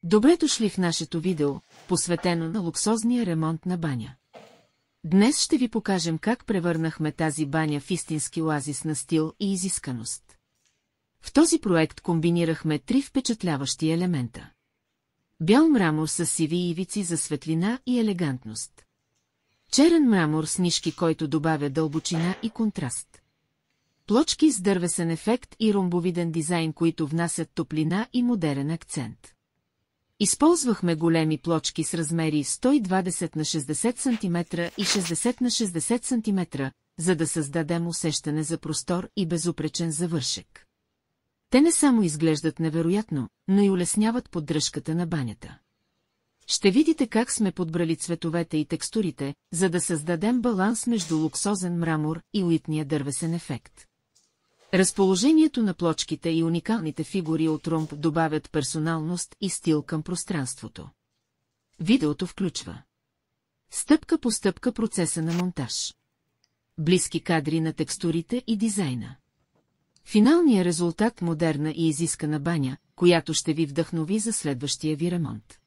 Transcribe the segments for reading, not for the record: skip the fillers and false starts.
Добре дошли в нашето видео, посветено на луксозния ремонт на баня. Днес ще ви покажем как превърнахме тази баня в истински оазис на стил и изисканост. В този проект комбинирахме три впечатляващи елемента. Бял мрамор с сиви ивици за светлина и елегантност. Черен мрамор с нишки, който добавя дълбочина и контраст. Плочки с дървесен ефект и ромбовиден дизайн, които внасят топлина и модерен акцент. Използвахме големи плочки с размери 120 на 60 см и 60 на 60 см, за да създадем усещане за простор и безупречен завършек. Те не само изглеждат невероятно, но и улесняват поддръжката на банята. Ще видите как сме подбрали цветовете и текстурите, за да създадем баланс между луксозен мрамор и уитния дървесен ефект. Разположението на плочките и уникалните фигури от ромб добавят персоналност и стил към пространството. Видеото включва стъпка по стъпка процеса на монтаж. Близки кадри на текстурите и дизайна. Финалният резултат – модерна и изискана баня, която ще ви вдъхнови за следващия ви ремонт.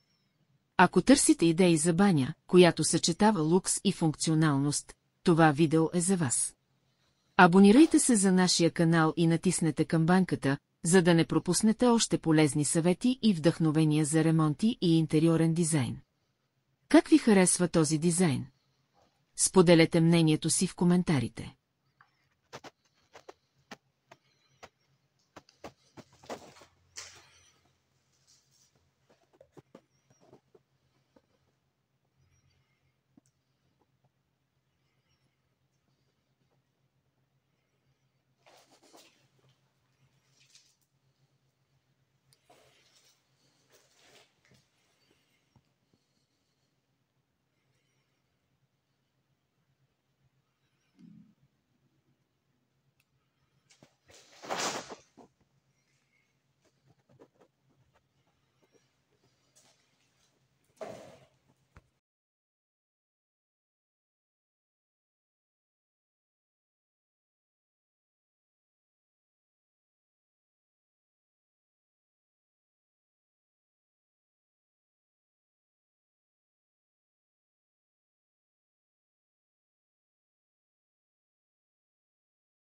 Ако търсите идеи за баня, която съчетава лукс и функционалност, това видео е за вас. Абонирайте се за нашия канал и натиснете камбанката, за да не пропуснете още полезни съвети и вдъхновения за ремонти и интериорен дизайн. Как ви харесва този дизайн? Споделете мнението си в коментарите.